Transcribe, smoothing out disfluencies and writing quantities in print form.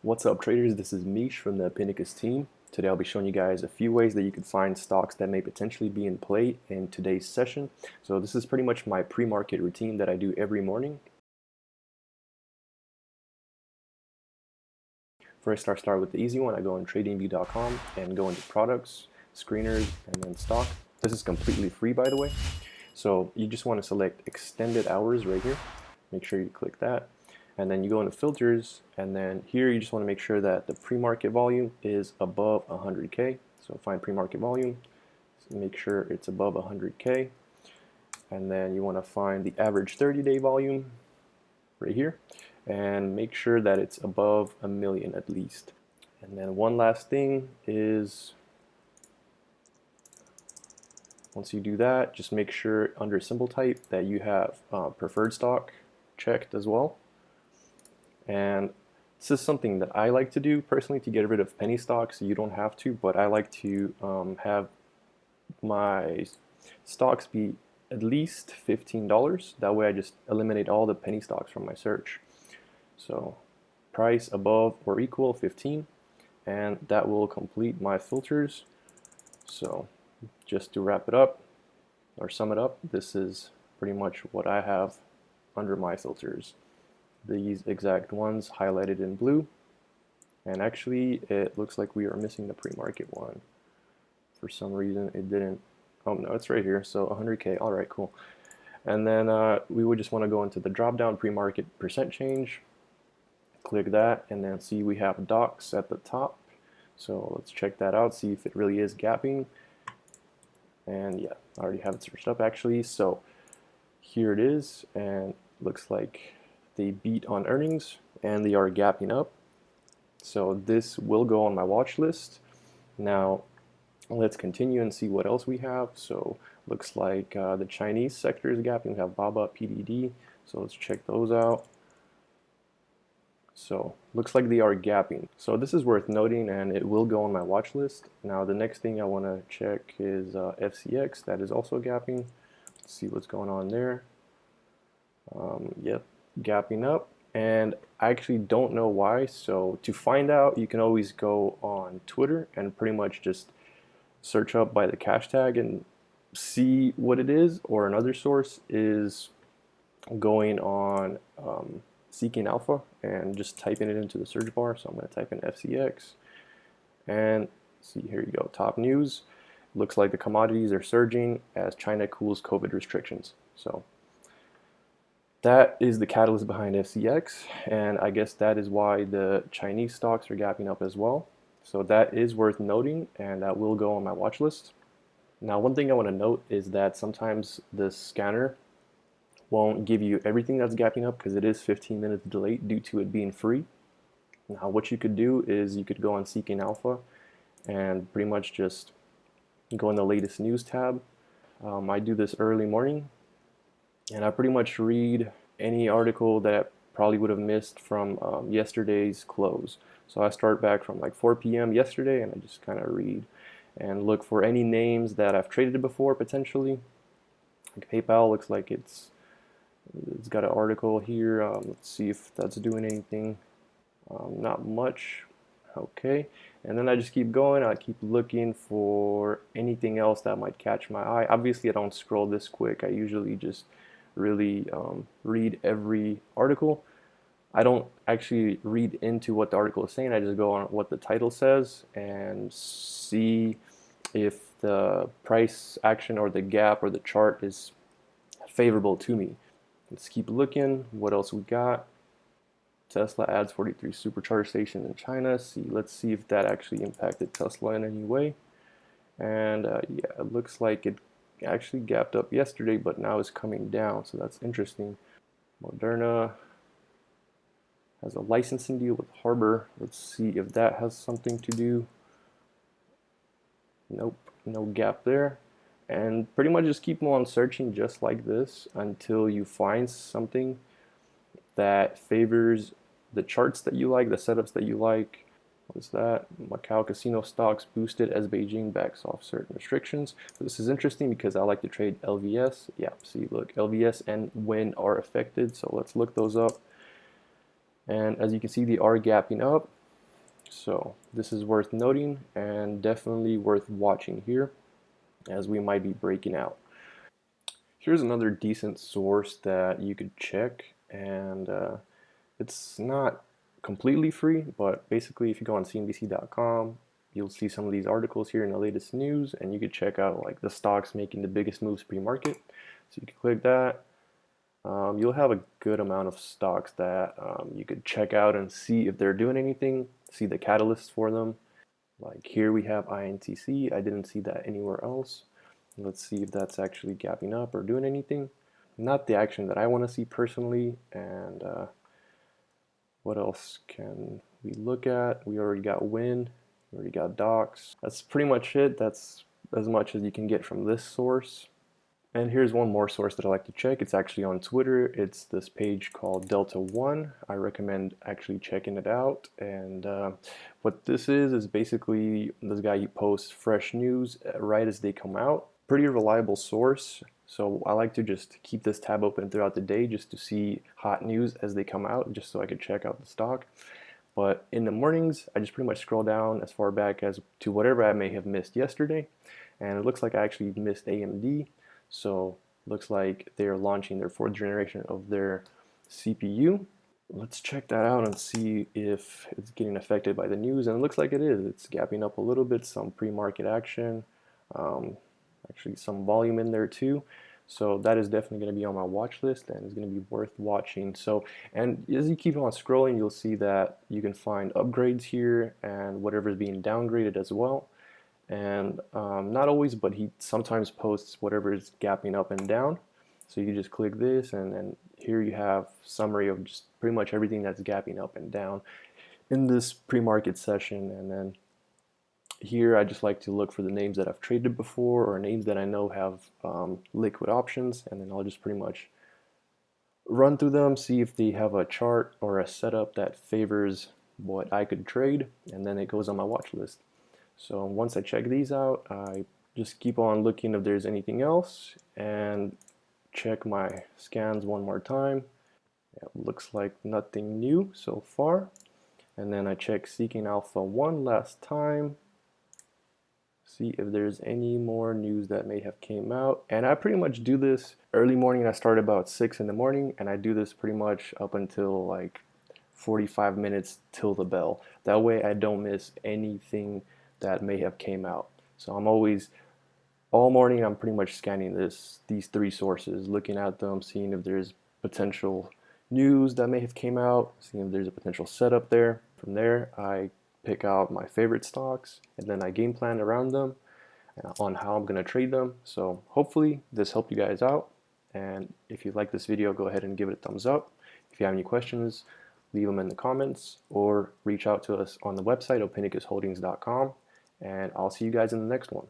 What's up, traders? This is Mish from the Opinicus team. Today I'll be showing you guys a few ways that you can find stocks that may potentially be in play in today's session. So this is pretty much my pre-market routine that I do every morning. First, I'll start with the easy one. I go on tradingview.com and go into products, screeners, and then stock. This is completely free, by the way. So you just want to select extended hours right here. Make sure you click that. And then you go into filters, and then here you just want to make sure that the pre-market volume is above 100K. So find pre-market volume, make sure it's above 100K. And then you want to find the average 30-day volume right here, and make sure that it's above 1 million at least. And then one last thing is, once you do that, just make sure under symbol type that you have preferred stock checked as well. And this is something that I like to do personally to get rid of penny stocks. You don't have to, but I like to have my stocks be at least $15. That way I just eliminate all the penny stocks from my search. So price above or equal 15, and that will complete my filters. So just to wrap it up or sum it up, this is pretty much what I have under my filters. These exact ones highlighted in blue, and actually it looks like we are missing the pre-market one. For some reason it didn't. Oh no, it's right here. So 100K. All right, cool. And then we would just want to go into the drop down pre-market percent change, click that, and then see we have docs at the top. So let's check that out, see if it really is gapping. And yeah, I already have it searched up actually. So here it is, and looks like they beat on earnings and they are gapping up. So this will go on my watch list. Now let's continue and see what else we have. So looks like the Chinese sector is gapping. We have BABA, PDD. So let's check those out. So looks like they are gapping. So this is worth noting, and it will go on my watch list. Now the next thing I want to check is FCX. That is also gapping. Let's see what's going on there. Yep, gapping up, and I actually don't know why. So to find out, you can always go on Twitter and pretty much just search up by the cash tag and see what it is. Or another source is going on SeekingAlpha and just typing it into the search bar. So I'm going to type in FCX and see, here you go, top news. Looks like the commodities are surging as China cools COVID restrictions. So that is the catalyst behind FCX, and I guess that is why the Chinese stocks are gapping up as well. So that is worth noting, and that will go on my watch list. Now, one thing I want to note is that sometimes the scanner won't give you everything that's gapping up because it is 15 minutes delayed due to it being free. Now, what you could do is you could go on SeekingAlpha and pretty much just go in the latest news tab. I do this early morning, and I pretty much read any article that I probably would have missed from yesterday's close. So I start back from like 4 p.m. yesterday, and I just kind of read and look for any names that I've traded before potentially. Like PayPal looks like it's got an article here. Let's see if that's doing anything. Not much. Okay, and then I just keep going. I keep looking for anything else that might catch my eye. Obviously I don't scroll this quick. I usually just really read every article. I don't actually read into what the article is saying. I just go on what the title says and see if the price action or the gap or the chart is favorable to me. Let's keep looking. What else we got? Tesla adds 43 supercharger stations in China. Let's see if that actually impacted Tesla in any way. And yeah, it looks like it actually gapped up yesterday, but now it's coming down, so that's interesting. Moderna has a licensing deal with Harbor. Let's see if that has something to do. Nope, no gap there. And pretty much just keep on searching just like this until you find something that favors the charts that you like, the setups that you like. What is that? Macau casino stocks boosted as Beijing backs off certain restrictions. So this is interesting because I like to trade LVS. Yeah, see, look, LVS and WIN are affected. So let's look those up. And as you can see, they are gapping up. So this is worth noting and definitely worth watching here, as we might be breaking out. Here's another decent source that you could check, and it's not completely free, but basically if you go on CNBC.com, you'll see some of these articles here in the latest news, and you could check out like the stocks making the biggest moves pre-market. So you can click that. You'll have a good amount of stocks that you could check out and see if they're doing anything, see the catalysts for them. Like here we have INTC. I didn't see that anywhere else. Let's see if that's actually gapping up or doing anything. Not the action that I want to see personally. And what else can we look at? We already got Win, we already got Docs. That's pretty much it. That's as much as you can get from this source. And here's one more source that I like to check. It's actually on Twitter. It's this page called Delta One. I recommend actually checking it out. And what this is basically this guy, he posts fresh news right as they come out. Pretty reliable source. So I like to just keep this tab open throughout the day just to see hot news as they come out, just so I could check out the stock. But in the mornings, I just pretty much scroll down as far back as to whatever I may have missed yesterday. And it looks like I actually missed AMD. So looks like they're launching their 4th generation of their CPU. Let's check that out and see if it's getting affected by the news. And it looks like it is. It's gapping up a little bit, some pre-market action, actually some volume in there too. So that is definitely going to be on my watch list and is going to be worth watching. So, and as you keep on scrolling, you'll see that you can find upgrades here and whatever is being downgraded as well. And not always, but he sometimes posts whatever is gapping up and down. So you can just click this, and here you have summary of just pretty much everything that's gapping up and down in this pre-market session. And then here I just like to look for the names that I've traded before or names that I know have liquid options, and then I'll just pretty much run through them, see if they have a chart or a setup that favors what I could trade, and then it goes on my watch list. So once I check these out, I just keep on looking if there's anything else and check my scans one more time. It looks like nothing new so far. And then I check SeekingAlpha one last time, see if there's any more news that may have came out. And I pretty much do this early morning. I start about 6 in the morning, and I do this pretty much up until like 45 minutes till the bell. That way I don't miss anything that may have came out. So I'm always, all morning, I'm pretty much scanning these 3 sources, looking at them, seeing if there's potential news that may have came out, seeing if there's a potential setup there. From there, I pick out my favorite stocks, and then I game plan around them on how I'm going to trade them. So hopefully this helped you guys out. And if you like this video, go ahead and give it a thumbs up. If you have any questions, leave them in the comments or reach out to us on the website, opinicusholdings.com. And I'll see you guys in the next one.